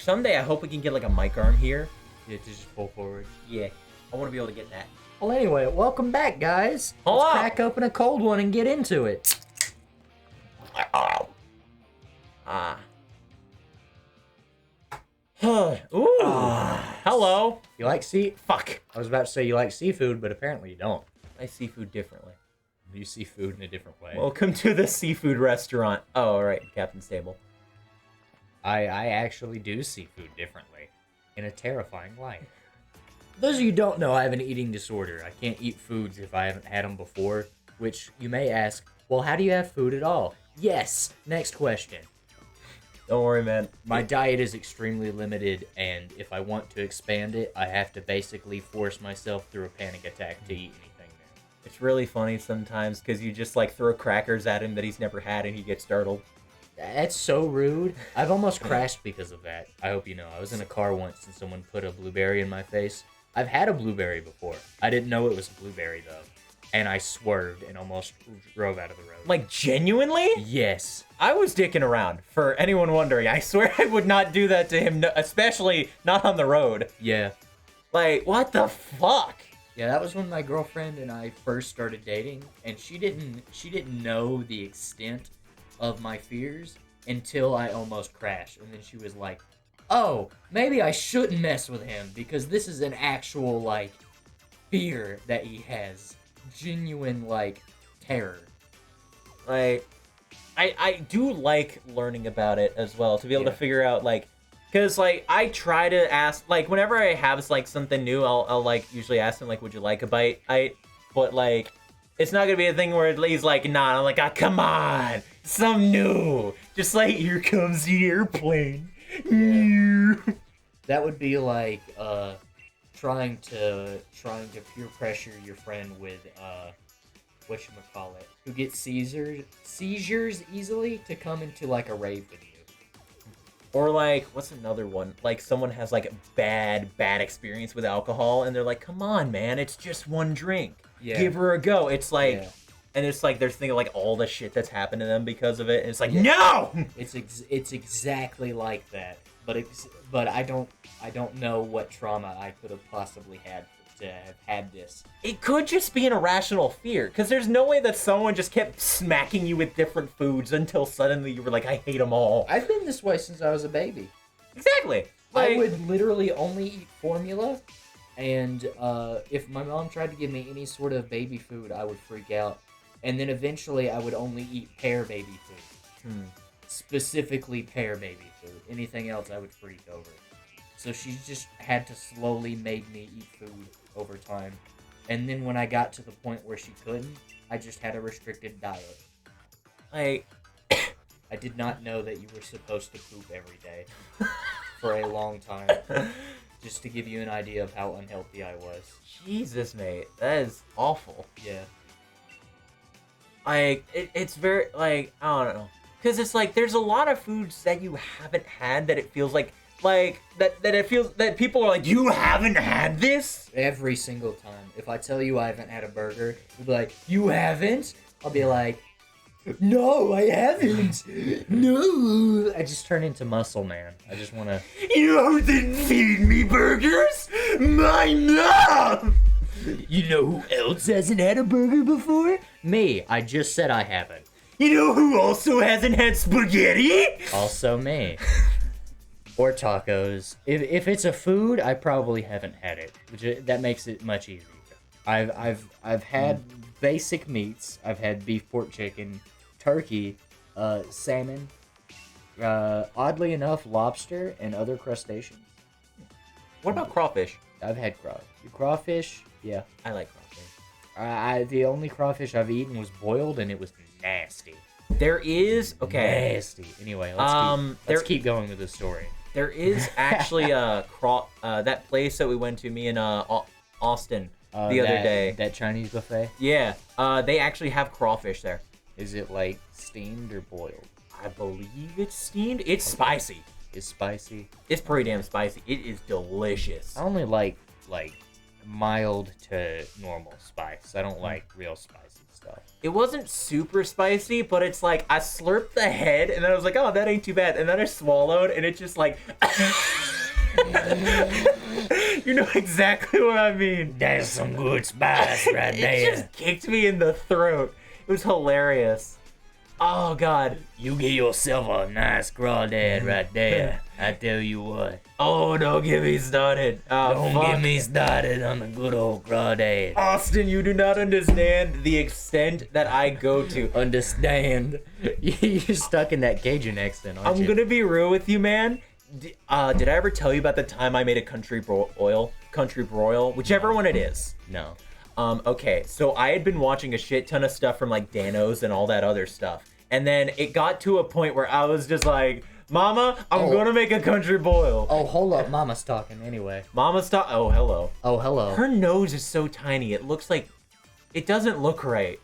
Someday I hope we can get like a mic arm here. Yeah, to just pull forward. Yeah, I want to be able to get that. Well, anyway, welcome back, guys. Hello. Let's crack open a cold one and get into it. Ooh. Hello. You like Fuck. I was about to say you like seafood, but apparently you don't. I see food differently. You see food in a different way. Welcome to the seafood restaurant. Oh, all right, Captain's table. I actually do see food differently, in a terrifying light. Those of you who don't know, I have an eating disorder. I can't eat foods if I haven't had them before, which you may ask, well, how do you have food at all? Yes. Next question. Don't worry, man. My diet is extremely limited, and if I want to expand it, I have to basically force myself through a panic attack to eat anything new. It's really funny sometimes because you just like throw crackers at him that he's never had and he gets startled. That's so rude. I've almost crashed because of that. I hope you know. I was in a car once and someone put a blueberry in my face. I've had a blueberry before. I didn't know it was a blueberry, though. And I swerved and almost drove out of the road. Like, genuinely? Yes. I was dicking around, for anyone wondering. I swear I would not do that to him, especially not on the road. Yeah. Like, what the fuck? Yeah, that was when my girlfriend and I first started dating, and she didn't know the extent of my fears until I almost crashed. And then she was like, oh, maybe I shouldn't mess with him because this is an actual, like, fear that he has. Genuine, like, terror. Like, I do like learning about it as well, to be able to figure out, like, because, like, I try to ask, like, whenever I have, like, something new, I'll like, usually ask him, like, would you like a bite? But, like, it's not gonna be a thing where he's like, nah, I'm like, ah, come on, some new. Just like, here comes the airplane. Yeah. That would be like, trying to peer pressure your friend with, whatchamacallit, who gets seizures easily to come into, like, a rave with you. Or, like, what's another one? Like, someone has, like, a bad experience with alcohol, and they're like, come on, man, it's just one drink. Yeah. Give her a go. It's like, Yeah. and it's like, they're thinking, like, all the shit that's happened to them because of it, and it's like, no! It's exactly like that, but I don't know what trauma I could have possibly had to have had this. It could just be an irrational fear, because there's no way that someone just kept smacking you with different foods until suddenly you were like, I hate them all. I've been this way since I was a baby. Exactly. Like, I would literally only eat formula, and if my mom tried to give me any sort of baby food, I would freak out. And then eventually I would only eat pear baby food. Specifically pear baby food. Anything else I would freak over. So she just had to slowly make me eat food over time. And then when I got to the point where she couldn't, I just had a restricted diet. I did not know that you were supposed to poop every day for a long time. Just to give you an idea of how unhealthy I was. Jesus, mate. That is awful. Yeah. Like, it's very, like, I don't know. Because it's like, there's a lot of foods that you haven't had that it feels like that it feels, that people are like, you haven't had this? Every single time. If I tell you I haven't had a burger, you'll be like, you haven't? I'll be like, no, I haven't. No. I just turn into Muscle Man. I just want to... You didn't feed me burgers? My mom! You know who else hasn't had a burger before? Me. I just said I haven't. You know who also hasn't had spaghetti? Also me. Or tacos. If it's a food, I probably haven't had it. That makes it much easier. I've had basic meats. I've had beef, pork, chicken, turkey, salmon. Oddly enough, lobster and other crustaceans. What about crawfish? I've had crawfish. Yeah, I like crawfish. The only crawfish I've eaten was boiled, and it was nasty. There is nasty. Anyway, let's keep going with this story. There is actually that place that we went to, me and Austin, the other day. That Chinese buffet? Yeah. They actually have crawfish there. Is it like steamed or boiled? I believe it's steamed. It's spicy. It's spicy. It's pretty damn spicy. It is delicious. I only like mild to normal spice. I don't like real spicy stuff. It wasn't super spicy, but it's like I slurped the head and then I was like, oh, that ain't too bad. And then I swallowed and it just like you know exactly what I mean. That's some good spice right there. It just kicked me in the throat. It was hilarious. Oh God. You get yourself a nice crawdad right there. I tell you what. Oh, don't get me started. Oh, Don't get me started on the good old crawdad. Austin, you do not understand the extent that I go to. Understand? You're stuck in that Cajun accent, aren't you? I'm gonna be real with you, man. Did I ever tell you about the time I made a country broil, whichever one it is? No. Okay, so I had been watching a shit ton of stuff from like Danos and all that other stuff. And then it got to a point where I was just like, Mama, I'm gonna make a country boil. Oh, hold up. Mama's talking anyway. Mama's talking. Oh, hello. Oh, hello. Her nose is so tiny. It looks like, it doesn't look right.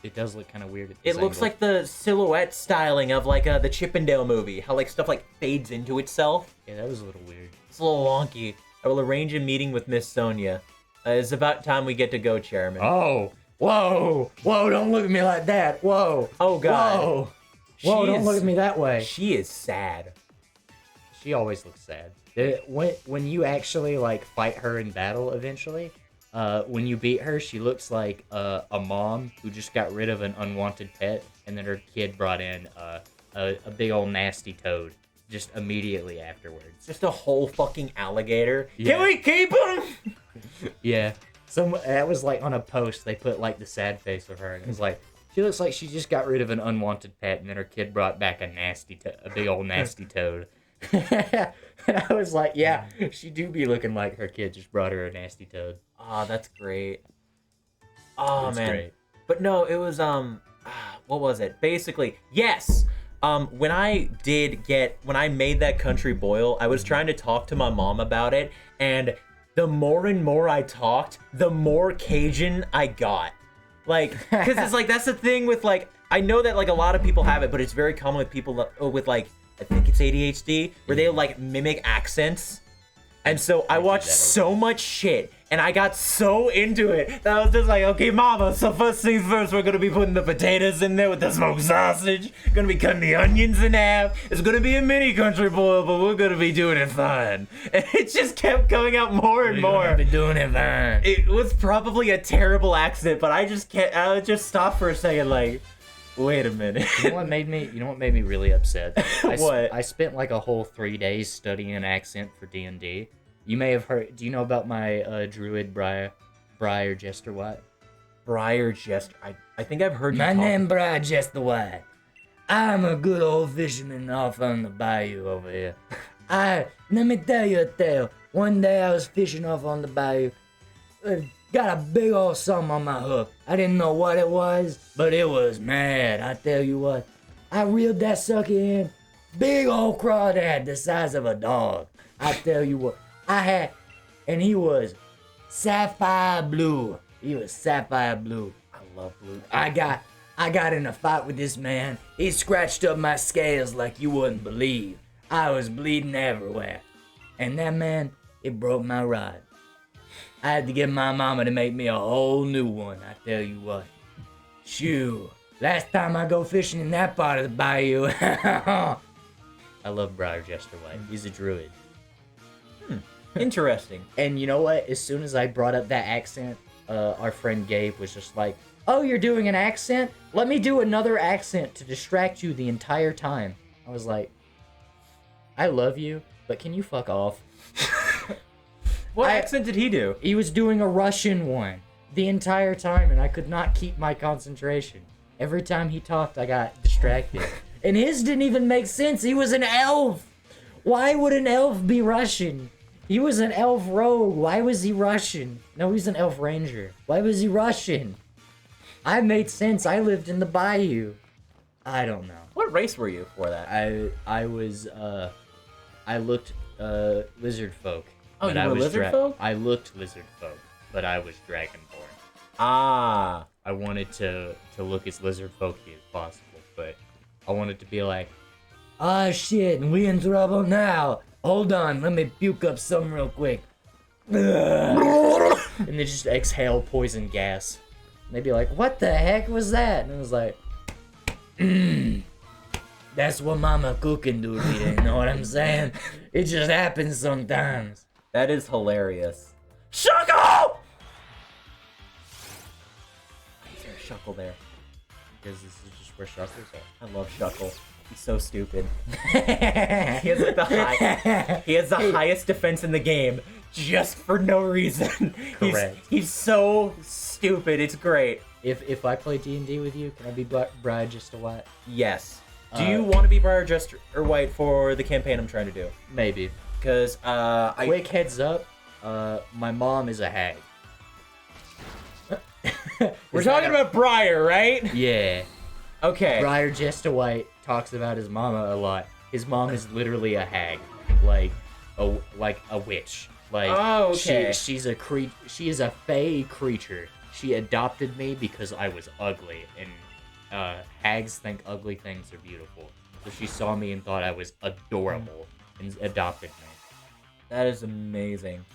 It does look kind of weird at It this looks angle. like the silhouette styling of like the Chippendale movie. How like stuff like fades into itself. Yeah, that was a little weird. It's a little wonky. I will arrange a meeting with Miss Sonia. It's about time we get to go, Chairman. Oh, whoa, whoa, don't look at me like that. Whoa. Oh, God. Whoa, don't look at me that way. She is sad. She always looks sad. When you actually like fight her in battle eventually, when you beat her, she looks like a mom who just got rid of an unwanted pet, and then her kid brought in a big old nasty toad just immediately afterwards. Just a whole fucking alligator. Yeah. Can we keep him? Yeah. That was like on a post, they put like the sad face of her, and it was like, she looks like she just got rid of an unwanted pet, and then her kid brought back a big old nasty toad. And I was like, yeah, she do be looking like her kid just brought her a nasty toad. Oh, that's great. Oh, That's man. great. But no, it was, what was it? Basically, yes. When I made that country boil, I was trying to talk to my mom about it, and the more and more I talked, the more Cajun I got. Like, because it's like, that's the thing with like, I know that like a lot of people have it, but it's very common with people with like, I think it's ADHD, where they like mimic accents. And so I watched so much shit, and I got so into it that I was just like, okay, Mama, so first things first, we're gonna be putting the potatoes in there with the smoked sausage, gonna be cutting the onions in half, it's gonna be a mini country boil, but we're gonna be doing it fine. And it just kept coming out more and more. We're gonna be doing it fine. It was probably a terrible accent, but I just stopped for a second like, wait a minute. You know what made me really upset? What? I spent like a whole 3 days studying an accent for D&D. You may have heard. Do you know about my druid Briar Jester White? Briar Jester. I think I've heard you My talk. name Briar Jester White. I'm a good old fisherman off on the bayou over here. Let me tell you a tale. One day I was fishing off on the bayou. Got a big old something on my hook. I didn't know what it was, but it was mad. I tell you what. I reeled that sucker in. Big old crawdad the size of a dog. I tell you what. And he was sapphire blue. He was sapphire blue. I love blue. I got in a fight with this man. He scratched up my scales like you wouldn't believe. I was bleeding everywhere. And that man, it broke my rod. I had to get my mama to make me a whole new one, I tell you what. Shoo. Last time I go fishing in that part of the bayou. I love Briar Jester White. He's a druid. Interesting. And you know what? As soon as I brought up that accent, our friend Gabe was just like, oh, you're doing an accent? Let me do another accent to distract you the entire time. I was like, I love you, but can you fuck off? What accent did he do? He was doing a Russian one the entire time, and I could not keep my concentration. Every time he talked, I got distracted. And his didn't even make sense. He was an elf. Why would an elf be Russian? He was an elf rogue. Why was he Russian? No, he's an elf ranger. Why was he Russian? I made sense. I lived in the bayou. I don't know. What race were you for that? I looked lizard folk. Oh, but you I were was lizard folk? I looked lizard folk, but I was dragonborn. Ah. I wanted to look as lizard folky as possible, but I wanted to be like, ah shit, we in trouble now. Hold on, let me puke up something real quick. and they just exhale poison gas. And they'd be like, "What the heck was that?" And it was like, that's what mama cooking do, you know what I'm saying? It just happens sometimes. That is hilarious. Shuckle! Is there a Shuckle there? Because this is just where Shuckles are. I love Shuckle. He's so stupid. He has like the highest defense in the game just for no reason. Correct. He's so stupid. It's great. If I play D&D with you, can I be Briar just a white? Yes. Do you want to be Briar just or white for the campaign I'm trying to do? Maybe. Because quick heads up, my mom is a hag. We're talking about Briar, right? Yeah. Okay. Briar just a white talks about his mama a lot. His mom is literally a hag, like a witch. Like, oh, okay. She is a fae creature. She adopted me because I was ugly, and hags think ugly things are beautiful. So she saw me and thought I was adorable and adopted me. That is amazing.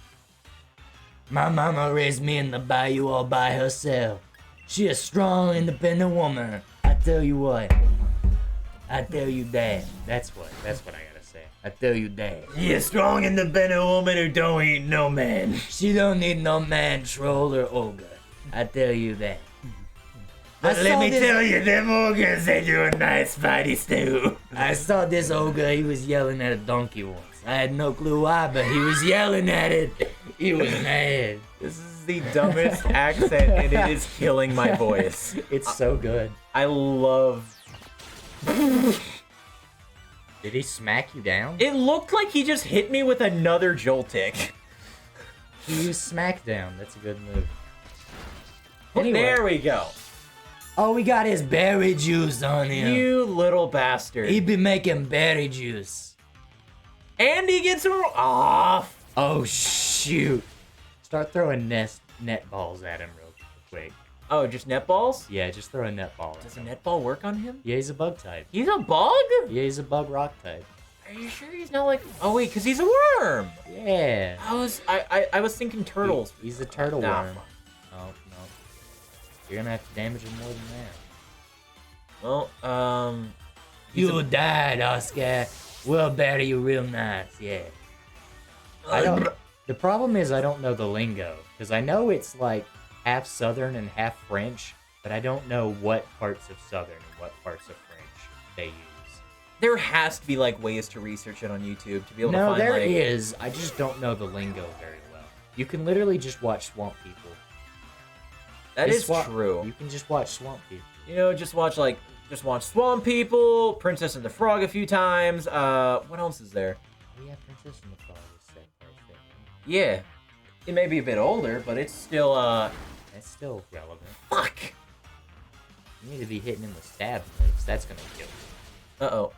My mama raised me in the bayou all by herself. She a strong, independent woman. I tell you what. I tell you that. That's what I gotta say. I tell you that. She a strong, independent woman who don't eat no man. She don't need no man, troll, or ogre. I tell you that. But let me tell you, them ogres, they do a nice fighty stew. I saw this ogre, he was yelling at a donkey once. I had no clue why, but he was yelling at it. He was mad. This is the dumbest accent, and it is killing my voice. It's so good. I love... Did he smack you down? It looked like he just hit me with another Joltik. He used smackdown. That's a good move. Anyway. There we go. Oh, we got his berry juice on him. You little bastard. He be making berry juice. And he gets off. Oh, shoot. Start throwing net balls at him real quick. Oh, just net balls? Yeah, just throw a net ball at him. Does a net ball work on him? Yeah, he's a bug type. He's a bug? Yeah, he's a bug rock type. Are you sure he's not like... Oh, wait, because he's a worm. Yeah. I was thinking turtles. He's a turtle worm. Oh, no. You're gonna have to damage him more than that. Well, You died, Oscar. We'll bury you real nice, yeah. The problem is I don't know the lingo. Because I know it's like half Southern and half French, but I don't know what parts of Southern and what parts of French they use. There has to be like ways to research it on YouTube to be able to find No, there is. I just don't know the lingo very well. You can literally just watch Swamp People. That is true. You can just watch Swamp People. You know, just watch Swamp People, Princess and the Frog a few times. What else is there? Oh yeah, Princess and the Frog is set by set. Yeah. It may be a bit older, but it's still That's still relevant. Fuck! You need to be hitting him with stab moves. That's gonna kill you. Uh-oh.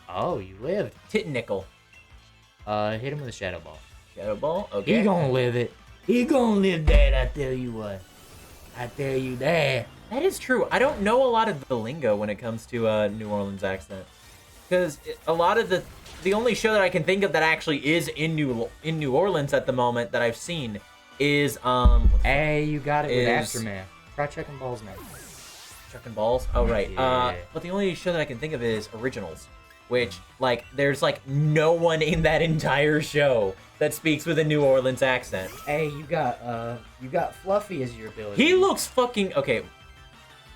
Oh, you lived. Tit nickel. Hit him with a Shadow Ball. Shadow Ball? Okay. He gonna live it. He gonna live that, I tell you what. I tell you that. That is true. I don't know a lot of the lingo when it comes to New Orleans accent. Because a lot of the only show that I can think of that actually is in New Orleans at the moment that I've seen is Hey, you got it with Aftermath. Try checking balls now. Chucking balls? Oh right. Yeah. But the only show that I can think of is Originals, which like there's like no one in that entire show that speaks with a New Orleans accent. Hey, you got Fluffy as your ability. He looks fucking okay.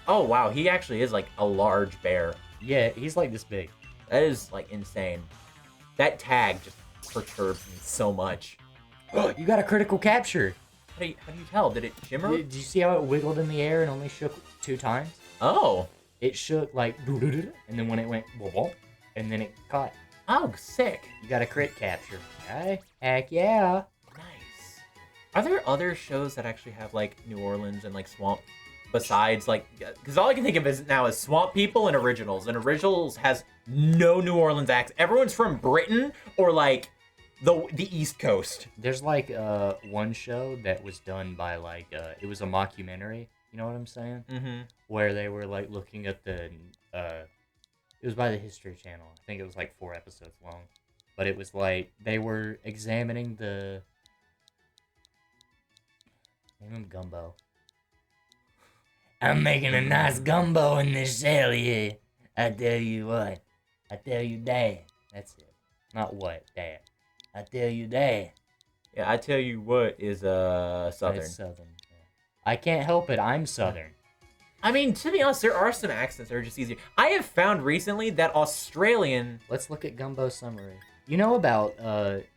Oh wow, he actually is like a large bear. Yeah, he's like this big. That is like insane. That tag just perturbs me so much. You got a critical capture. How do you tell? Did it shimmer? Did you see how it wiggled in the air and only shook 2 times? Oh. It shook like, and then when it went, and then it caught. Oh, sick. You got a crit capture. Okay. Heck yeah. Nice. Are there other shows that actually have like New Orleans and like swamp besides like, because all I can think of is now is Swamp People and Originals has no New Orleans accent. Everyone's from Britain or like the East Coast. There's like one show that was done by like it was a mockumentary. You know what I'm saying? Mm-hmm. Where they were like looking at the it was by the History Channel. I think it was like 4 episodes long, but it was like they were examining the Name him Gumbo. I'm making a nice gumbo in this cell here. I tell you what. I tell you that. That's it. Not what, Dad. I tell you that. Yeah, I tell you what is Southern. It's Southern. Yeah. I can't help it. I'm Southern. I mean, to be honest, there are some accents that are just easier. I have found recently that Australian. Let's look at Gumbo's summary. You know about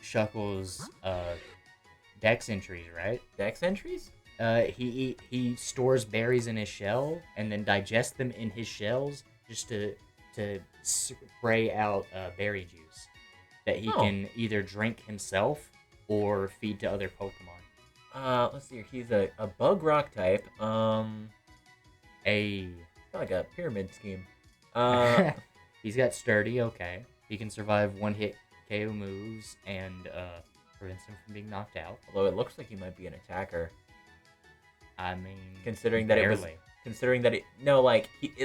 Shuckle's dex entries, right? Dex entries? He stores berries in his shell and then digests them in his shells just to spray out berry juice that he can either drink himself or feed to other Pokemon. Let's see here. He's a bug rock type. Like a pyramid scheme. He's got sturdy. Okay, he can survive one hit KO moves and prevents him from being knocked out. Although it looks like he might be an attacker. I mean, considering that it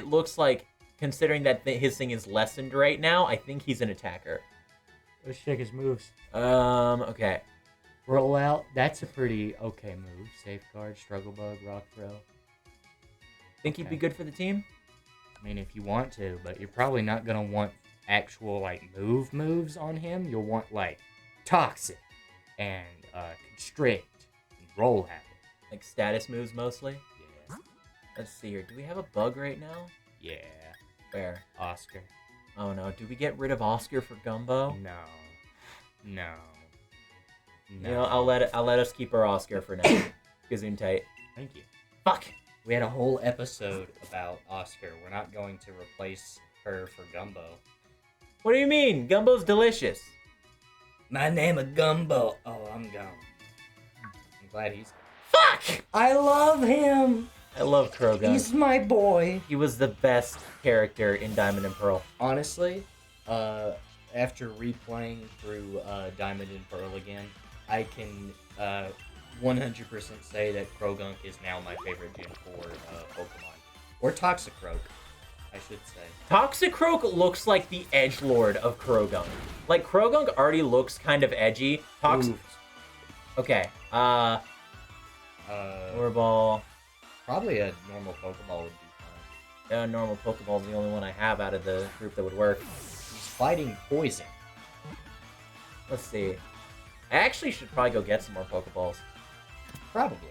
looks like considering that his thing is lessened right now, I think he's an attacker. Let's check his moves. Okay. Roll out. That's a pretty okay move. Safeguard, struggle bug, rock throw. Think he'd be good for the team? I mean, if you want to, but you're probably not gonna want actual like moves on him. You'll want like toxic and constrict and roll habit. Like status moves mostly? Yeah. Let's see here. Do we have a bug right now? Yeah. Where? Oscar. Oh no. Do we get rid of Oscar for Gumbo? No. You know, I'll let us keep our Oscar for now. Gesundheit. Thank you. Fuck! We had a whole episode about Oscar. We're not going to replace her for Gumbo. What do you mean? Gumbo's delicious. My name is Gumbo. Oh, I'm gone. I'm glad he's... Fuck! I love him! I love Krogan. He's my boy. He was the best character in Diamond and Pearl. Honestly, after replaying through Diamond and Pearl again, I can 100% say that Krogunk is now my favorite Gen 4 Pokemon. Or Toxicroak, I should say. Toxicroak looks like the edgelord of Krogunk. Like, Krogunk already looks kind of edgy. Okay, Orball. Probably a normal Pokeball would be fine. A normal Pokeball is the only one I have out of the group that would work. He's fighting poison. Let's see. I actually should probably go get some more Pokeballs. Probably.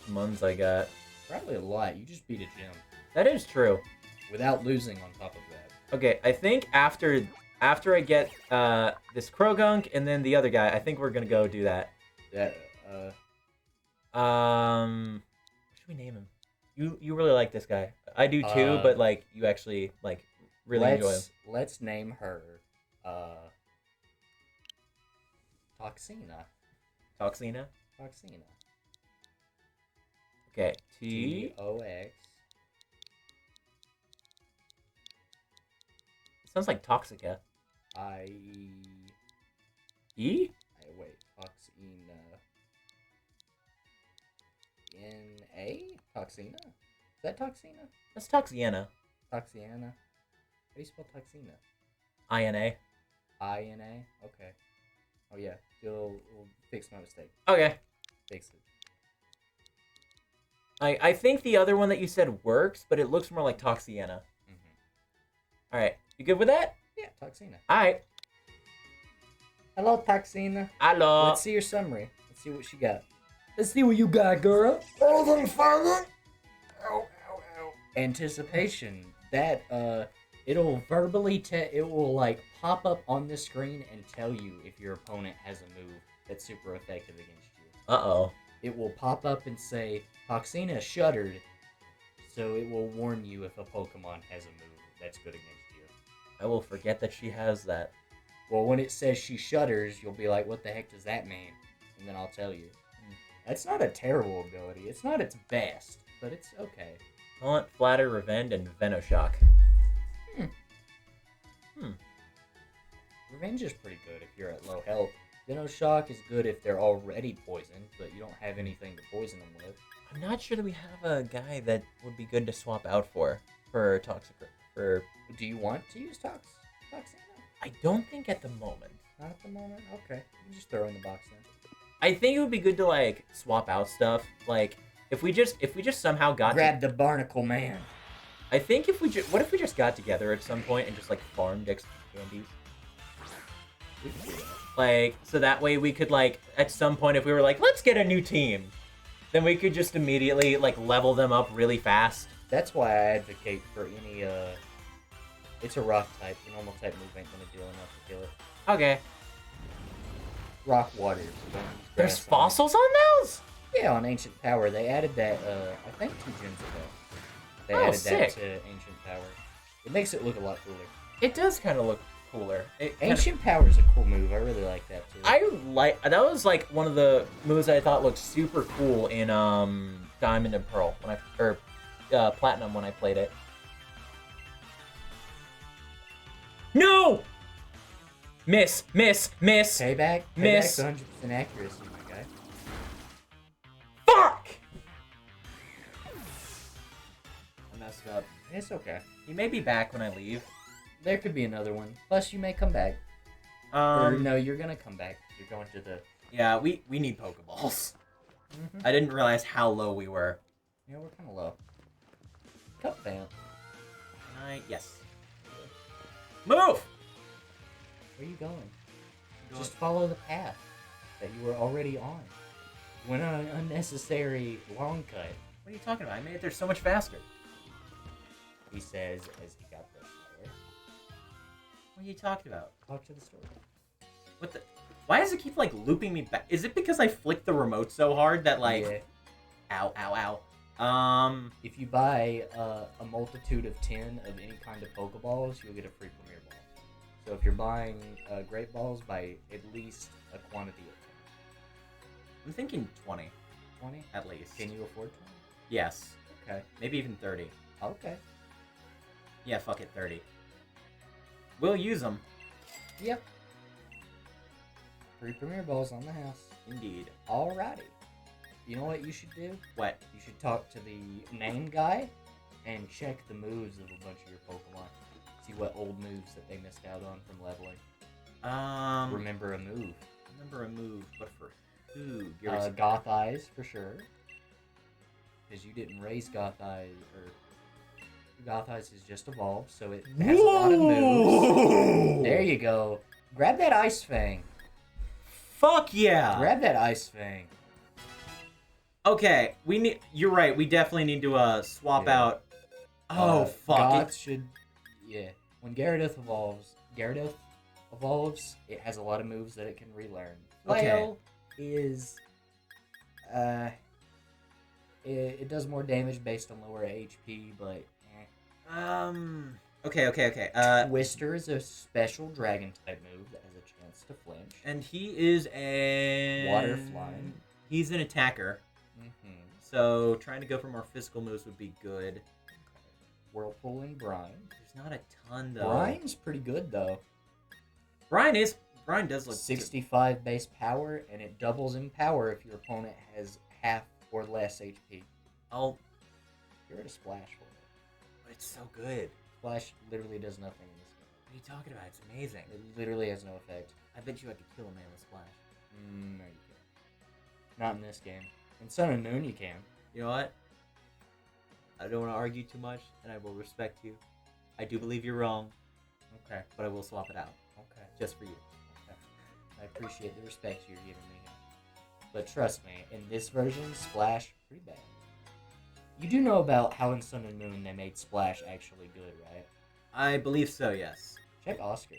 Muns I got. Probably a lot. You just beat a gym. That is true. Without losing on top of that. Okay, I think after I get this Krogunk and then the other guy, I think we're gonna go do that. What should we name him? You really like this guy. I do too, but like you actually like really enjoy him. Let's name her Toxina. Toxina? Toxina. Okay. Tox. Sounds like Toxica. Wait, Toxina. N-A? Toxina? Is that Toxina? That's Toxiana. Toxiana? How do you spell Toxina? I-N-A. I-N-A? Okay. Oh yeah, we'll fix my mistake. Okay. Fix it. I think the other one that you said works, but it looks more like Toxiana. Mm-hmm. Alright, you good with that? Yeah, Toxina. Alright. Hello, Toxina. Hello. Let's see your summary. Let's see what she got. Let's see what you got, girl. Ow, ow, ow. Anticipation. That, it'll verbally it will, like, pop up on the screen and tell you if your opponent has a move that's super effective against you. Uh-oh. It will pop up and say, Toxina shuddered, so it will warn you if a Pokemon has a move that's good against you. I will forget that she has that. Well, when it says she shudders, you'll be like, what the heck does that mean? And then I'll tell you. That's not a terrible ability. It's not its best, but it's okay. Taunt, Flatter, Revenge, and Venoshock. Revenge is pretty good if you're at low health. Venoshock is good if they're already poisoned, but you don't have anything to poison them with. I'm not sure that we have a guy that would be good to swap out for Toxic. Do you want to use Toxina? I don't think at the moment. Not at the moment? Okay. You can just throw in the box then. I think it would be good to like swap out stuff. Like if we just somehow got Grab the barnacle man. I think if we what if we just got together at some point and just like farmed extra candies? Like so that way we could like at some point if we were like let's get a new team, then we could just immediately like level them up really fast. That's why I advocate for any it's a rock type. The normal type move ain't gonna deal enough to kill it. Okay. Rock water. So there's fossils on those? Yeah, on Ancient Power. They added that, I think 2 gens ago. They added sick. that to Ancient Power. It makes it look a lot cooler. It does kind of look cooler. Ancient Power is a cool move. I really like that, too. That was like one of the moves I thought looked super cool in Diamond and Pearl, Platinum when I played it. No! Miss. Payback? Miss. Payback's 100% accuracy, my guy. Fuck! I messed up. It's okay. He may be back when I leave. There could be another one. Plus, you may come back. Or no, you're gonna come back. You're going to the... Yeah, we need Pokeballs. I didn't realize how low we were. Yeah, we're kind of low. Cup vamp. Yes. Move! Where are you going? Just follow the path that you were already on. You went on an unnecessary long cut. What are you talking about? I made it there so much faster. He says as he got this lower. What are you talking about? Talk to the store. What the? Why does it keep like looping me back? Is it because I flicked the remote so hard that like... Yeah. Ow. If you buy a multitude of 10 of any kind of Pokeballs, you'll get a free Premier Ball. So if you're buying Great Balls, buy at least a quantity of 10. I'm thinking 20. 20? At least. Can you afford 20? Yes. Okay. Maybe even 30. Okay. Yeah, fuck it, 30. We'll use them. Yep. Free Premier Balls on the house. Indeed. Alrighty. You know what you should do? What? You should talk to the main guy and check the moves of a bunch of your Pokemon. See what old moves that they missed out on from leveling. Remember a move, but for who? Goth Eyes, for sure. Because you didn't raise Goth Eyes, or... Goth Eyes is just evolved, so it has a lot of moves. There you go. Grab that Ice Fang. Fuck yeah! Grab that Ice Fang. Okay, you're right, we definitely need to swap out... Oh, fuck. Goth should... Yeah. When Gyarados evolves, it has a lot of moves that it can relearn. Flail is... It does more damage based on lower HP, but... Okay. Twister is a special Dragon-type move that has a chance to flinch. And he is a... Water flying. He's an attacker. Mm-hmm. So, trying to go for more physical moves would be good. Whirlpool and Brine. There's not a ton, though. Brine's pretty good, though. Brine does look... 65 base power, and it doubles in power if your opponent has half or less HP. I'll... You're at a Splash for it. But it's so good. Splash literally does nothing in this game. What are you talking about? It's amazing. It literally has no effect. I bet you I could kill a man with Splash. No, you can't. Not in this game. In Sun and Moon, you can. You know what? I don't want to argue too much, and I will respect you. I do believe you're wrong. Okay. But I will swap it out. Okay. Just for you. Okay. I appreciate the respect you're giving me here. But trust me, in this version, Splash, pretty bad. You do know about how in Sun and Moon they made Splash actually good, right? I believe so, yes. Check Oscar.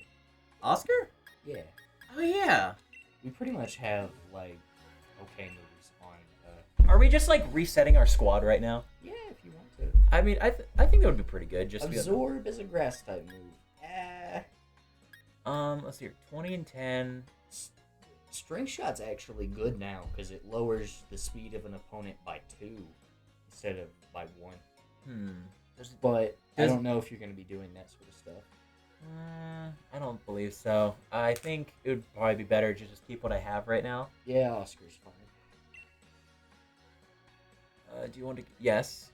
Oscar? Yeah. Oh, yeah. We pretty much have, like, okay moves on. Are we just, like, resetting our squad right now? Yeah, if you want to. I mean, I think that would be pretty good. Just Absorb is a grass-type move. Let's see here. 20 and 10. String Shot's actually good now, because it lowers the speed of an opponent by 2 instead of by 1. But I don't know if you're going to be doing that sort of stuff. I don't believe so. I think it would probably be better to just keep what I have right now. Yeah, Oscar's fine. Do you want to... Yes.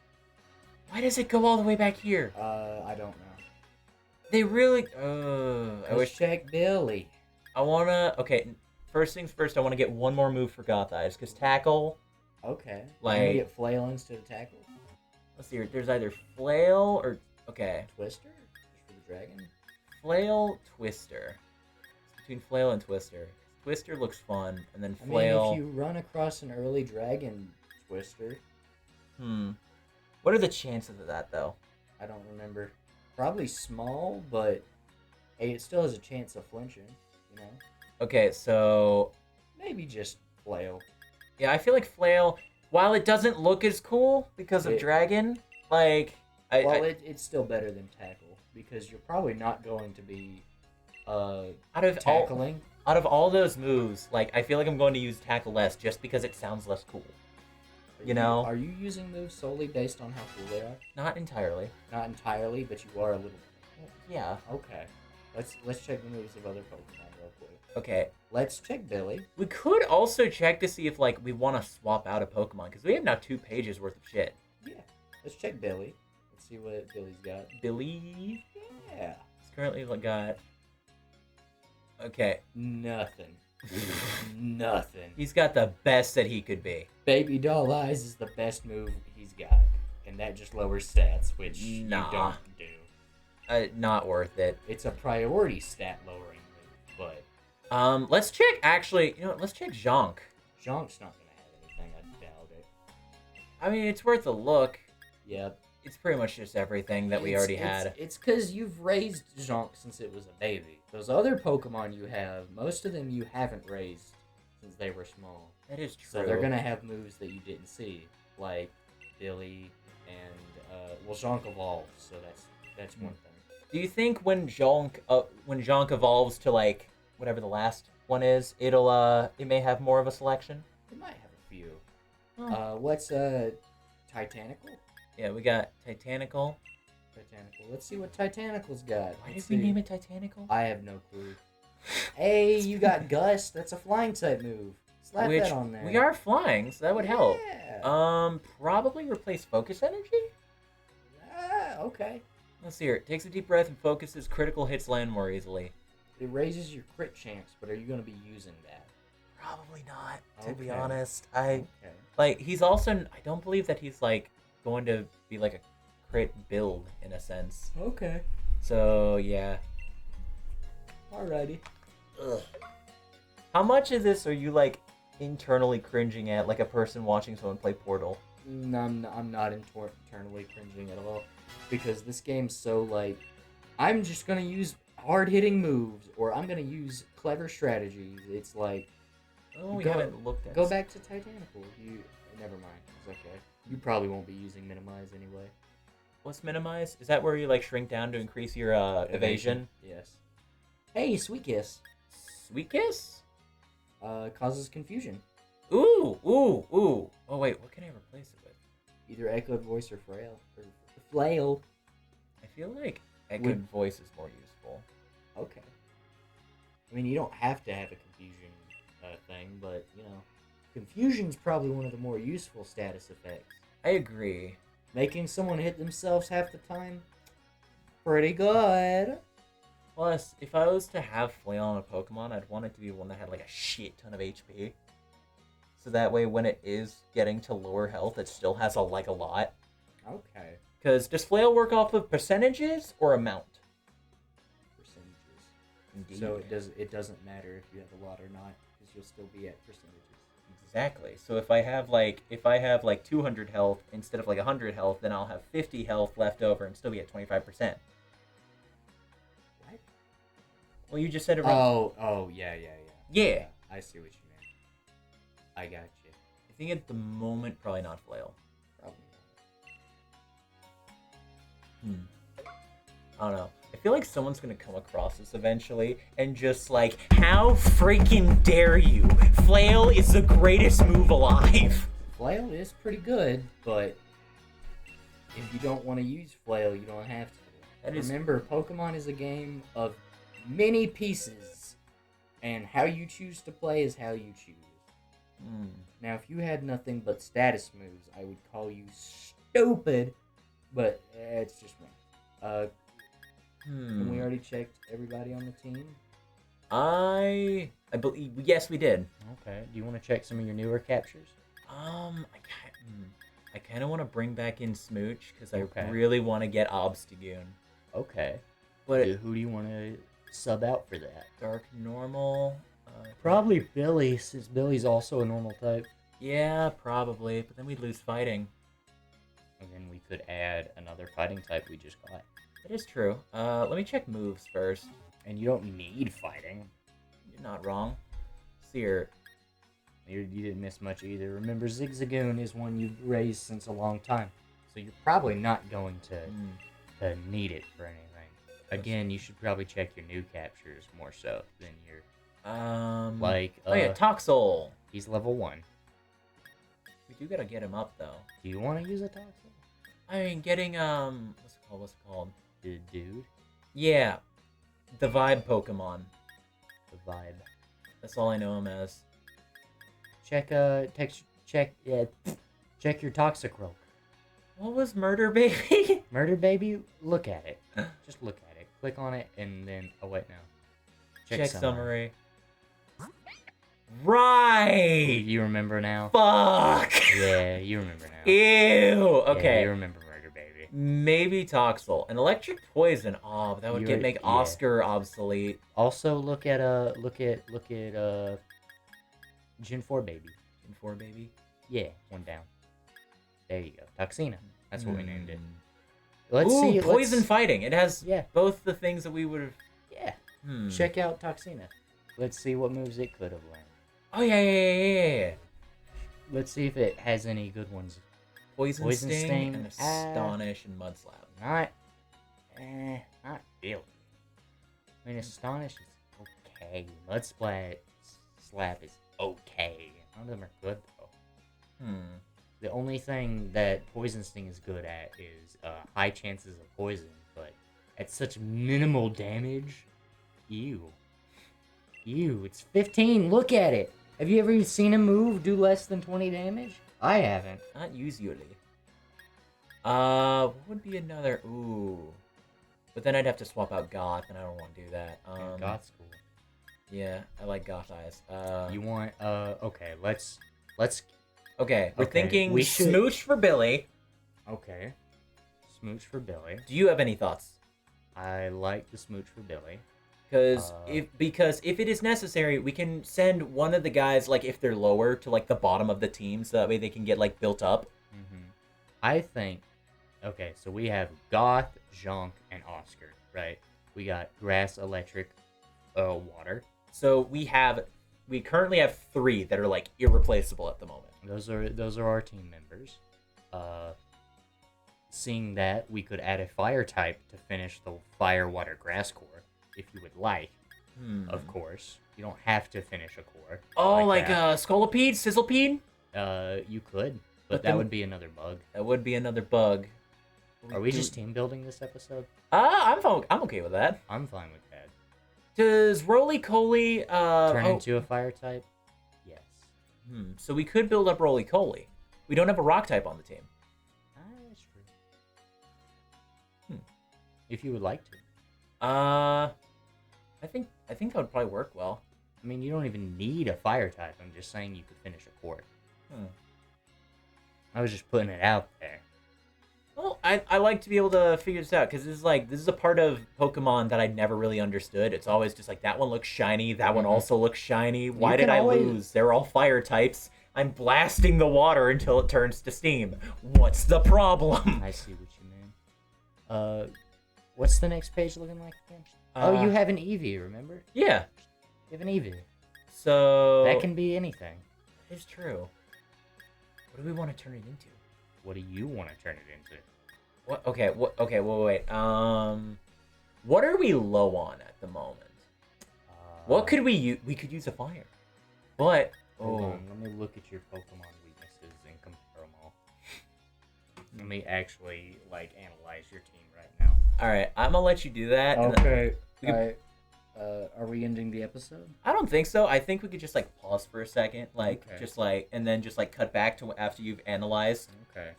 Why does it go all the way back here? I don't know. They really... I wish... Check Billy. I wanna... Okay. first things first, I want to get one more move for Goth Eyes, because Tackle, Okay. I'm like, gonna get Flail instead of Tackle. let's see, there's either Flail or, okay, Twister? Just for the dragon? Flail, Twister. It's between Flail and Twister. Twister looks fun, and then I mean, Flail. if you run across an early dragon Twister, What are the chances of that, though? I don't remember. Probably small, but hey, it still has a chance of flinching, you know? Okay, so Maybe just Flail. yeah, I feel like Flail, while it doesn't look as cool because of Dragon, like it's still better than Tackle because you're probably not going to be tackling. Out of all those moves, like I feel like I'm going to use Tackle less just because it sounds less cool. You know? Are you using those solely based on how cool they are? Not entirely. Not entirely, but you are a little. Yeah. Okay. Let's check the moves of other Pokemon real quick. Okay. Let's check Billy. We could also check to see if like we want to swap out a Pokemon because we have now 2 pages worth of shit. Yeah. Let's check Billy. Let's see what Billy's got. Billy. Yeah. He's currently got. Okay. Nothing. Nothing. He's got the best that he could be. Baby Doll Eyes is the best move he's got, and that just lowers stats, which you don't do. Not worth it. It's a priority stat lowering move, but let's check. Actually, you know, let's check Zonk. Zonk's not gonna have anything. I doubt it. I mean, it's worth a look. Yep. It's pretty much just everything that we already had. It's because you've raised Zonk since it was a baby. Those other Pokemon you have, most of them you haven't raised since they were small. That is true. So they're gonna have moves that you didn't see, like Billy and Zonk evolves. So that's one thing. Do you think when Zonk evolves to like whatever the last one is, it may have more of a selection? It might have a few. Oh. What's Titanical? Yeah, we got Titanical. Let's see what Titanical's got. Why did we name it Titanical? I have no clue. Hey, you got Gust. That's a flying type move. Slap that on there. We are flying, so that would help. Yeah. Probably replace Focus Energy? Okay. Let's see here. It takes a deep breath and focuses. Critical hits land more easily. It raises your crit chance, but are you going to be using that? Probably not, to be Okay. honest. Okay. Like, he's also... I don't believe that he's, like, going to be, like, a crit build, in a sense. Okay. So, yeah. Alrighty. Ugh. How much of this are you, like, internally cringing at, like a person watching someone play Portal? I'm not internally cringing at all. Because this game's so, like... I'm just going to use hard-hitting moves, or I'm going to use clever strategies. It's like... Oh, we haven't looked at Go back to Titanical. Never mind. It's okay. You probably won't be using Minimize anyway. What's Minimize? Is that where you, like, shrink down to increase your evasion? Yes. Hey, Sweet Kiss. Sweet Kiss? Causes confusion. Ooh. Oh, wait. What can I replace it with? Either Echoed Voice or Flail. I feel like Echoed Voice is more useful. Okay. I mean, you don't have to have a confusion thing, but, you know, confusion's probably one of the more useful status effects. I agree. Making someone hit themselves half the time, pretty good. Plus, if I was to have Flail on a Pokemon, I'd want it to be one that had like a shit ton of HP. So that way, when it is getting to lower health, it still has a lot. Okay. Because does Flail work off of percentages or amount? Percentages. Indeed. So it doesn't matter if you have a lot or not, because you'll still be at percentages. Exactly. So if I have like 200 health instead of like 100 health, then I'll have 50 health left over and still be at 25%. What? Well, you just said it wrong. Oh, yeah. Yeah. I see what you mean. I got you. I think at the moment, probably not Flail. Probably I don't know. I feel like someone's gonna come across this eventually and just like, how freaking dare you? Flail is the greatest move alive. Flail is pretty good, but if you don't want to use Flail, you don't have to. Remember, Pokemon is a game of many pieces, and how you choose to play is how you choose. Now, if you had nothing but status moves, I would call you stupid, but it's just me. And we already checked everybody on the team. I believe yes, we did. Okay. Do you want to check some of your newer captures? I kind of want to bring back in Smooch because I Okay. really want to get Obstagoon. Okay. But who do you want to sub out for that? Dark normal. Probably Billy, since Billy's also a normal type. Yeah, probably. But then we'd lose fighting. And then we could add another fighting type we just got. That is true. Let me check moves first. And you don't need fighting. You're not wrong. Seer. You didn't miss much either. Remember, Zigzagoon is one you've raised since a long time. So you're probably not going to need it for anything. Again, you should probably check your new captures more so than your... oh yeah, Toxel. He's level 1. We do gotta get him up, though. Do you want to use a Toxel? I mean, getting, what's it called? The dude? Yeah. The Vibe Pokemon. The Vibe. That's all I know him as. Check your Toxicroak. What was Murder Baby? Murder Baby? Look at it. Just look at it. Click on it, and then... Oh, wait, no. Check summary. Right! You remember now? Fuck! Yeah, you remember now. Ew! Okay. Yeah, you remember Murder Baby. Maybe Toxel. An electric poison. Oh, but that would make Oscar obsolete. Also, look at Gen 4 Baby. Gen 4 Baby? Yeah, one down. There you go. Toxina. That's what we named it. Let's see. Poison fighting. It has yeah. both the things that we would have... Yeah. Check out Toxina. Let's see what moves it could have learned. Oh, yeah. Let's see if it has any good ones. Poison Sting and Astonish and Mudslap. Not really. I mean, Astonish is okay. Slap is okay. None of them are good, though. The only thing that Poison Sting is good at is high chances of poison, but at such minimal damage, ew, it's 15, look at it! Have you ever seen a move do less than 20 damage? I haven't. Not usually. What would be another, but then I'd have to swap out Goth, and I don't want to do that. Goth's cool. Yeah, I like Goth Eyes. You want, okay, let's... Okay, we're thinking Smooch for Billy. Okay. Smooch for Billy. Do you have any thoughts? I like the Smooch for Billy. Because if it is necessary, we can send one of the guys, like, if they're lower, to, like, the bottom of the team, so that way they can get, like, built up. I think... Okay, so we have Goth, Jonk, and Oscar, right? We got Grass, Electric, Water. So we currently have 3 that are, like, irreplaceable at the moment. Those are our team members. Seeing that, we could add a fire type to finish the fire, water, grass core, if you would like. Of course, you don't have to finish a core. Oh, like Scolipede, Sizzlepede? You could, but that would be another bug. That would be another bug. Are we just team building this episode? I'm okay with that. I'm fine with that. Does Roly-Coly turn into a fire type? Yes. So we could build up Roly-Coly. We don't have a rock type on the team. That's true. If you would like to. I think that would probably work well. I mean, you don't even need a fire type. I'm just saying you could finish a core. I was just putting it out there. Well, I like to be able to figure this out, because this is a part of Pokemon that I never really understood. It's always just like, that one looks shiny, that one also looks shiny. Why did I lose? They're all fire types. I'm blasting the water until it turns to steam. What's the problem? I see what you mean. What's the next page looking like again? Oh, you have an Eevee, remember? Yeah. You have an Eevee. So... That can be anything. That is true. What do we want to turn it into? What do you want to turn it into? What? Okay, wait. What are we low on at the moment? What could we use? We could use a fire. But... Hold on, let me look at your Pokemon weaknesses and compare them all. Let me actually, analyze your team right now. Alright, I'm gonna let you do that. Okay. Are we ending the episode? I don't think so. I think we could just, pause for a second. And then just, cut back to after you've analyzed. Okay.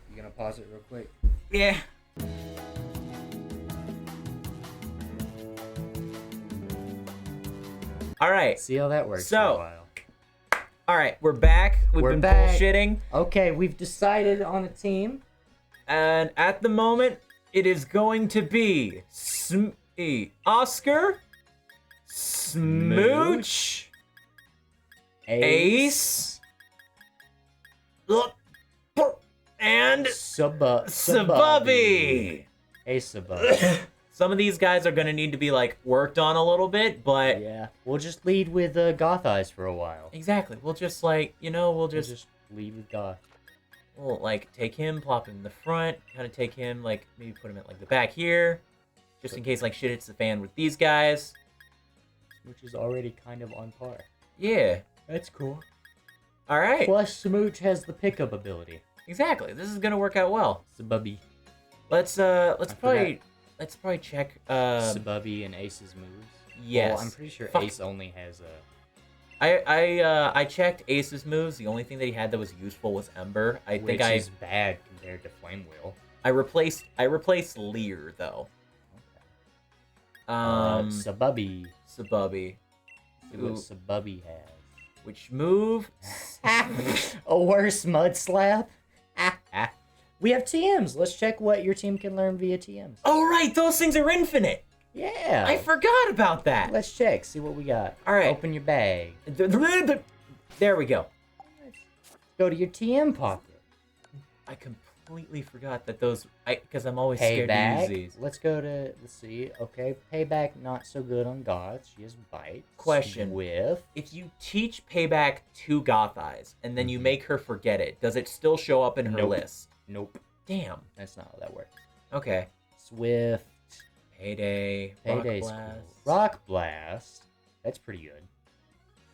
You gonna pause it real quick? Yeah. All right. See how that works So, for a while. All right, we're back. We've been bullshitting. Okay, we've decided on a team. And at the moment, it is going to be Oscar, Smooch, Ace, and Sabubby. Hey, Sabubby. Some of these guys are gonna need to be like worked on a little bit, but yeah, we'll just lead with Goth Eyes for a while. Exactly. We'll just like we'll just lead with Goth. We'll like take him, plop him in the front, kind of take him like maybe put him at like the back here, just in case like shit hits the fan with these guys. Which is already kind of on par. Yeah, that's cool. All right. Plus, Smooch has the pickup ability. Exactly. This is gonna work out well. Sabubby. Let's probably check Sabubby and Ace's moves. Yes. Well, I'm pretty sure Ace only has a. I checked Ace's moves. The only thing that he had that was useful was Ember. Which is bad compared to Flame Wheel. I replaced Leer though. Okay. Sabubby. See what Sabubby has. Which move? A worse mud slap. We have TMs. Let's check what your team can learn via TMs. Oh, right. Those things are infinite. Yeah. I forgot about that. Let's check. See what we got. All right. Open your bag. There we go. Go to your TM pocket. I completely forgot that those... Because I'm always scared to use these. Let's go to... Let's see. Okay. Payback, not so good on God. She has Bite. Question. With... If you teach Payback to Goth Eyes, and then you make her forget it, does it still show up in her list? Nope. Damn. That's not how that works. Okay. Swift. Payday. Payday's Rock Blast. Cool. Rock Blast. That's pretty good.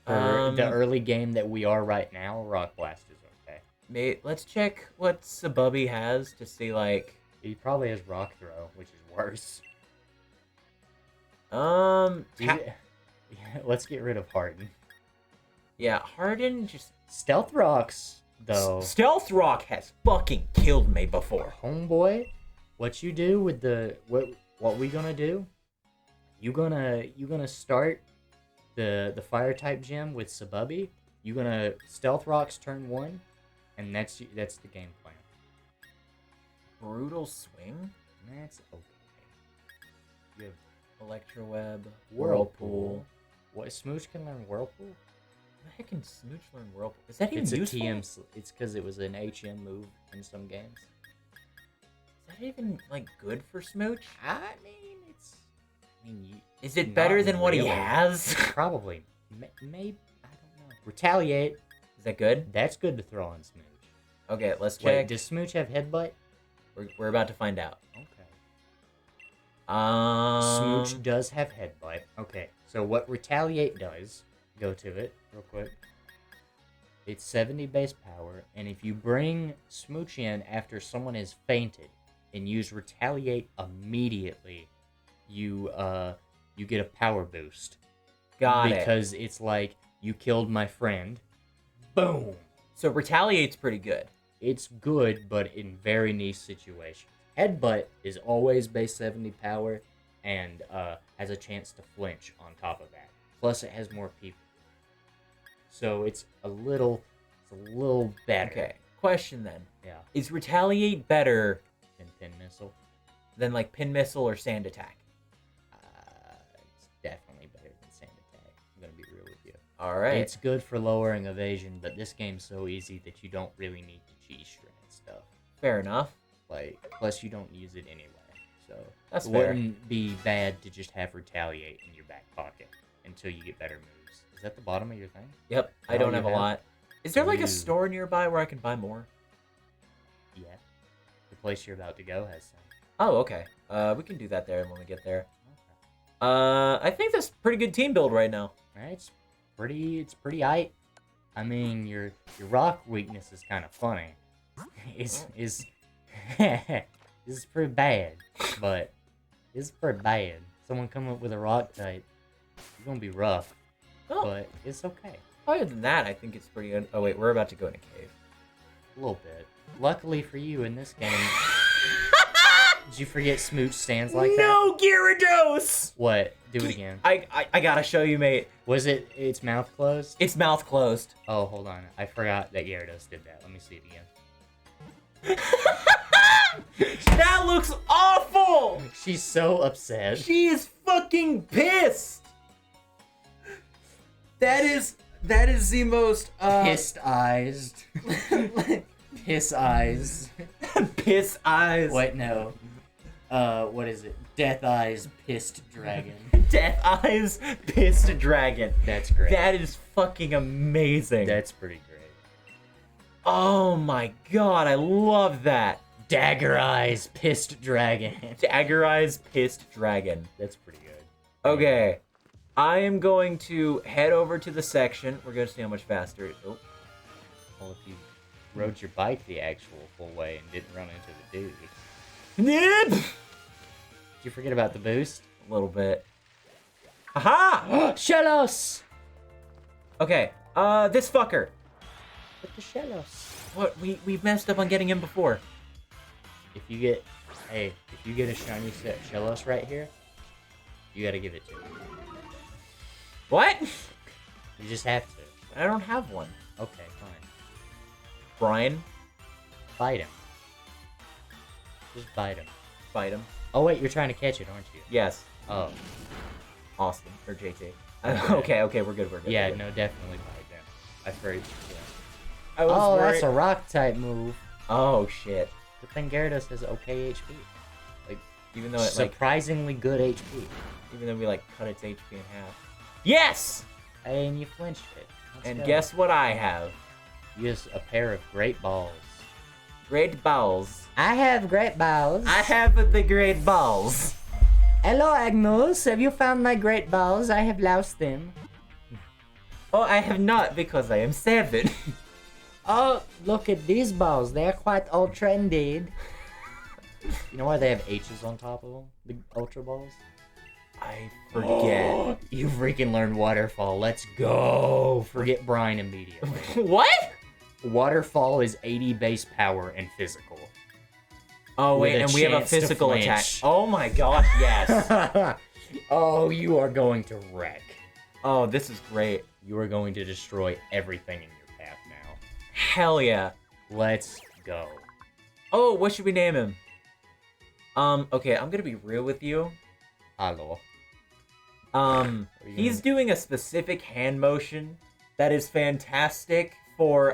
For the early game that we are right now, Rock Blast is okay. Mate, let's check what Sabubby has to see, like... He probably has Rock Throw, which is worse. Let's get rid of Harden. Yeah, Harden just... Stealth Rocks, though. Stealth Rock has fucking killed me before. Homeboy, what you do with the... What we gonna do? You gonna start the fire type gem with Sabubby. You gonna Stealth Rocks turn 1, and that's the game plan. Brutal Swing? That's okay. You have Electro Web, Whirlpool. What, Smooch can learn Whirlpool? How the heck can Smooch learn Whirlpool? Is that even useful? It's a TM. It's because it was an HM move in some games. Is that even like good for Smooch? I mean, is it better than what he has? Probably. Maybe. I don't know. Retaliate. Is that good? That's good to throw on Smooch. Okay, let's check. Wait, does Smooch have Headbutt? We're about to find out. Okay. Smooch does have Headbutt. Okay, so what Retaliate does, go to it real quick. It's 70 base power, and if you bring Smooch in after someone has fainted and use Retaliate immediately, you get a power boost. Got it. Because it's like, you killed my friend. Boom! So Retaliate's pretty good. It's good, but in very niche situations. Headbutt is always base 70 power and has a chance to flinch on top of that. Plus, it has more people. So it's a little better. Okay. Question then. Yeah. Is Retaliate better than Pin Missile? Than like Pin Missile or Sand Attack? It's definitely better than Sand Attack. I'm gonna be real with you. All right. It's good for lowering evasion, but this game's so easy that you don't really need to G-string stuff. Fair enough. Like, plus you don't use it anyway, so that's it fair. Wouldn't be bad to just have Retaliate in your back pocket until you get better moves. Is that the bottom of your thing? Yep, I don't have a lot. Is there like a store nearby where I can buy more? Yeah, the place you're about to go has some. Oh, okay. We can do that there when we get there. Okay. I think that's a pretty good team build right now. It's pretty aight. I mean, your rock weakness is kind of funny. Is this is pretty bad, but it's pretty bad. Someone come up with a rock type, it's gonna be rough, but it's okay. Other than that, I think it's pretty good. Oh wait, we're about to go in a cave. A little bit. Luckily for you, in this game, Did you forget Smooch stands like that? No, Gyarados! What? Do it again. I gotta show you, mate. Was it its mouth closed? Its mouth closed. Oh, hold on. I forgot that Gyarados did that. Let me see it again. That looks awful! She's so upset. She is fucking pissed! That is the most, Pissed eyes. Piss eyes. Piss eyes. Wait, no. What is it? Death Eyes Pissed Dragon. Death Eyes Pissed Dragon. That's great. That is fucking amazing. That's pretty great. Oh my god, I love that. Dagger Eyes Pissed Dragon. Dagger Eyes Pissed Dragon. That's pretty good. Okay. I am going to head over to the section. We're going to see how much faster. Oh. Well, if you rode your bike the actual full way and didn't run into the dude. Nip! Did you forget about the boost? A little bit. Aha! Shellos! Okay, this fucker. With the Shellos. What? We messed up on getting him before. If you get a shiny set Shellos right here, you gotta give it to him. What? You just have to. I don't have one. Okay, fine. Brian? Fight him. Just bite him. Fight him. Oh wait, you're trying to catch it, aren't you? Yes. Oh. Austin. Or JT. Okay. Okay, we're good, Yeah, we're good. no, definitely bite them. I afraid. Yeah. I was Oh, worried. that's a rock type move. Oh, shit. But then Gyarados has okay HP. Like, Even though it, surprisingly good HP. even though we, cut its HP in half. Yes! And you flinched it. Let's And go. guess what I have? Use a pair of great balls. Great balls. I have great balls. I have the great balls. Hello, Agnos. Have you found my great balls? I have lost them. Oh, I have not because I am 7. Oh, look at these balls. They are quite ultra indeed. You know why they have H's on top of them? The ultra balls? I forget. You freaking learned Waterfall. Let's go. Forget Brine immediately. What? Waterfall is 80 base power and physical. Oh, With wait, a and we have a chance to physical attack. flinch. Oh my gosh, yes. Oh, you are going to wreck. Oh, this is great. You are going to destroy everything in your path now. Hell yeah. Let's go. Oh, what should we name him? Okay, I'm gonna be real with you. Hello. He's doing a specific hand motion that is fantastic for,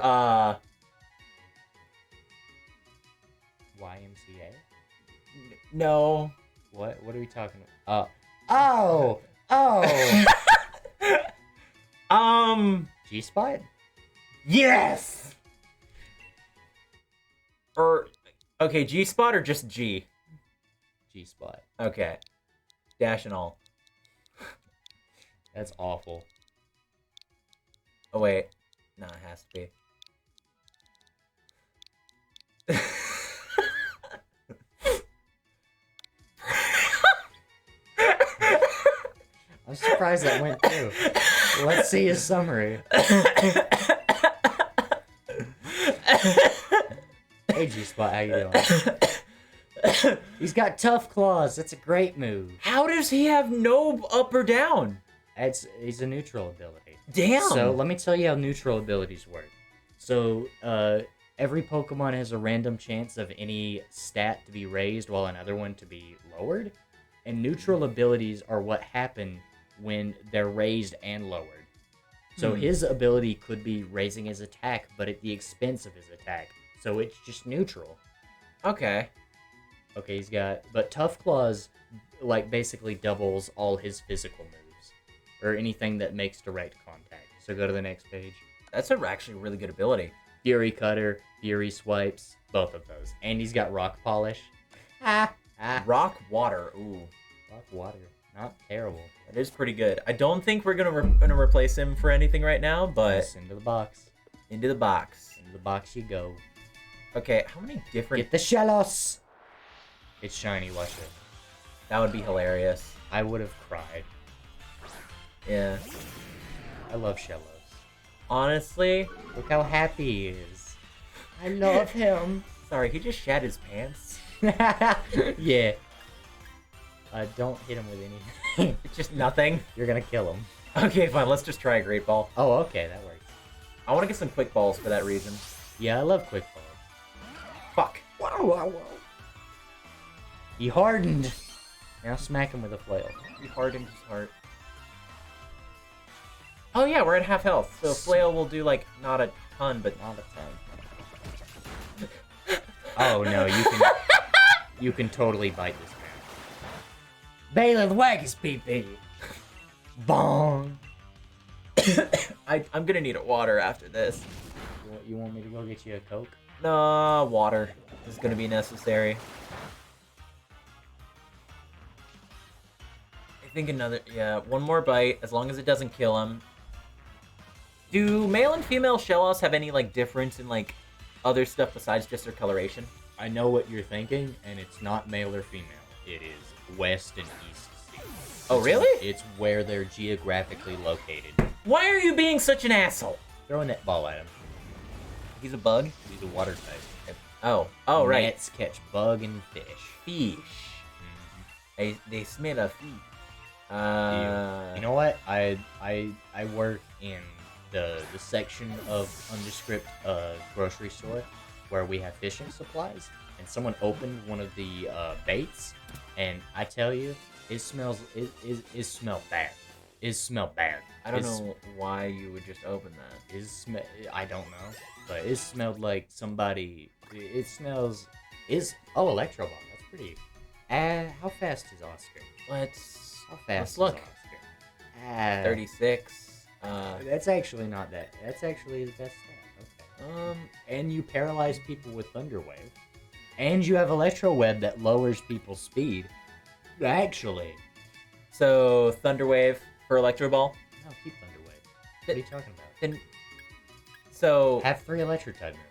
YMCA? no. What are we talking about? Oh! G-Spot? Yes! Or, okay, G-Spot or just G? G-Spot. Okay. Dash and all. That's awful. Oh, wait. No, it has to be. I'm surprised that went through. Let's see his summary. Hey, G-Spot, how you doing? He's got tough claws. That's a great move. How does he have no up or down? He's a neutral ability. Damn! So let me tell you how neutral abilities work. So every Pokemon has a random chance of any stat to be raised while another one to be lowered. And neutral abilities are what happen when they're raised and lowered. So his ability could be raising his attack, but at the expense of his attack. So it's just neutral. Okay. Okay, he's got... But Tough Claws, basically doubles all his physical moves. Or anything that makes direct contact. So go to the next page. That's actually a really good ability. Fury Cutter, Fury Swipes, both of those. And he's got Rock Polish. Rock Water. Ooh. Rock Water. Not terrible. That is pretty good. I don't think we're gonna replace him for anything right now, but... Yes, into the box. Into the box. Into the box you go. Okay, how many different... Get the Shellos! It's shiny, watch it. That would be hilarious. I would have cried. Yeah. I love Shellos. Honestly... Look how happy he is. I love him. Sorry, he just shat his pants. Yeah. Don't hit him with anything. It's just nothing. You're gonna kill him. Okay, fine. Let's just try a great ball. Oh, okay, that works. I want to get some quick balls for that reason. Yeah, I love quick balls. Fuck. Wow. He hardened. Now smack him with a flail. He hardened his heart. Oh yeah, we're at half health, so flail will do like not a ton, but Not a ton. Oh no, you can totally bite this man. Bailiff, whack his pee-pee. Bong. I'm gonna need a water after this. You want me to go get you a Coke? No, water is gonna be necessary. I think one more bite, as long as it doesn't kill him. Do male and female Shellos have any like difference in like other stuff besides just their coloration? I know what you're thinking, and it's not male or female. It is west and east sea. Oh, really? It's where they're geographically located. Why are you being such an asshole? Throw a netball at him. He's a bug? He's a water type. Oh, right. Nets catch bug and fish. Fish. Mm-hmm. They smell of feet. You know what? I work in the section of undescript grocery store where we have fishing supplies, and someone opened one of the baits, and I tell you, it smell bad. It smell bad. I don't know why you would just open that. I don't know, but it smelled like somebody. It smells. Electro ball. That's pretty. How fast is Oscar? How fast let's is look. Oscar? 36. That's actually not that. That's actually the best stat. Okay. And you paralyze people with Thunder Wave, and you have Electro Web that lowers people's speed. Actually. So Thunder Wave for Electro Ball. No, keep Thunder Wave. What are you talking about? Then. So. Have 3 Electro type moves.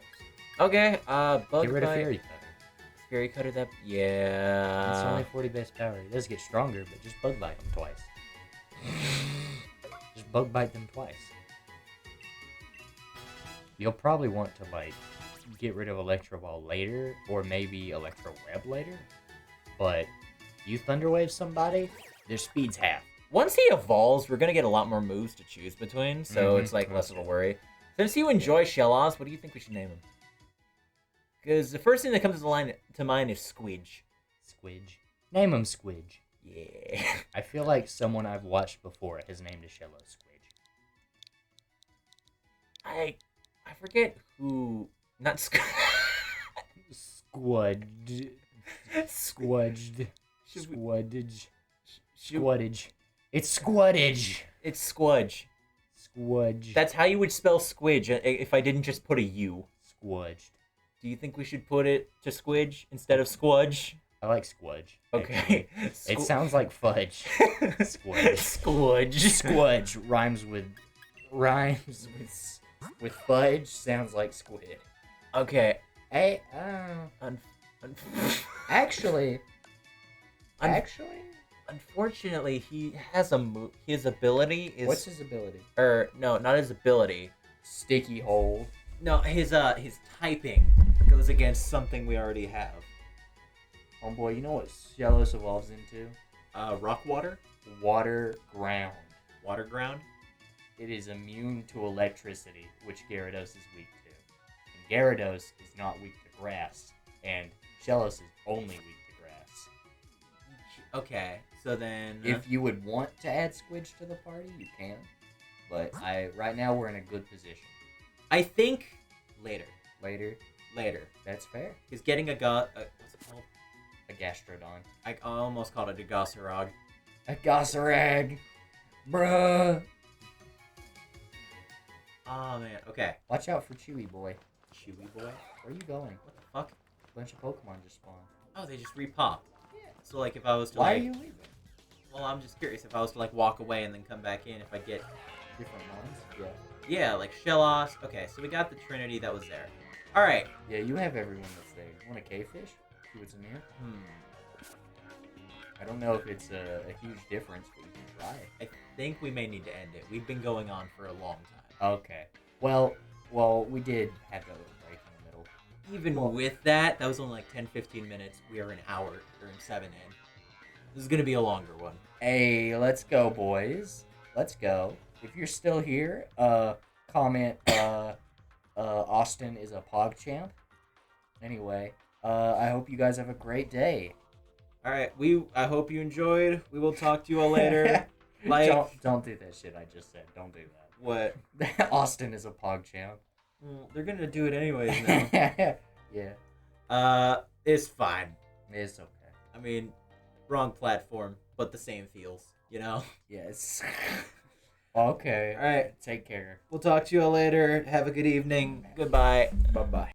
Okay. Bug Get rid of bite. Fury Cutter. Fury Cutter. That. Yeah. It's only 40 base power. It does get stronger, but just bug bite them twice. Just bug bite them twice. You'll probably want to like get rid of Electro Ball later, or maybe Electro Web later. But you Thunder Wave somebody, their speed's half. Once he evolves, we're gonna get a lot more moves to choose between, so it's like less of a worry. Since you enjoy Shellos, what do you think we should name him? Because the first thing that comes to mind is Squidge. Squidge. Name him Squidge. Yeah. I feel like someone I've watched before has named a Shello Squidge. I forget who. Not Squudged. Squudged. Squudge. Squudge. It's Squudge. It's Squudge. Squudge. That's how you would spell Squidge if I didn't just put a U. Squudged. Do you think we should put it to Squidge instead of Squudge? I like Squudge. Okay. It sounds like fudge. Squudge. Squudge. Squudge rhymes with fudge. Sounds like squid. Okay. Hey, actually, unfortunately, he has a move. His ability is. What's his ability? Or no, not his ability. Sticky hole. No, his typing goes against something we already have. Oh boy, you know what Shellos evolves into? Rock water? Water ground. Water ground? It is immune to electricity, which Gyarados is weak to. And Gyarados is not weak to grass, and Shellos is only weak to grass. Okay, so then... If you would want to add Squidge to the party, you can. But right now we're in a good position. I think later. Later? That's fair. He's getting what's it called? A Gastrodon. I almost called it a Gossarog. A Gossarag! Bruh! Oh man, okay. Watch out for Chewy Boy. Chewy Boy? Where are you going? What the fuck? A bunch of Pokemon just spawned. Oh, they just repop. Yeah. So like if I was to Why are you leaving? Well, I'm just curious if I was to like walk away and then come back in, if I get Different ones? Yeah. Yeah, like Shellos. Okay, so we got the Trinity that was there. Alright. Yeah, you have everyone that's there. You want a K-Fish? See what's in here? I don't know if it's a huge difference, but you can try. I think we may need to end it. We've been going on for a long time. Okay. Well, we did have that little break in the middle. even with that, that was only like 10, 15 minutes. We are an hour or 7 in. This is gonna be a longer one. Hey, let's go, boys. Let's go. If you're still here, comment. Austin is a PogChamp. Anyway, I hope you guys have a great day. All right, I hope you enjoyed. We will talk to you all later. Don't do that shit I just said. Don't do that. What? Austin is a PogChamp. Well, they're gonna do it anyways now. Yeah. It's fine. It's okay. I mean, wrong platform, but the same feels. You know. Yes. Okay. All right. Take care. We'll talk to you all later. Have a good evening. Goodbye. Bye-bye.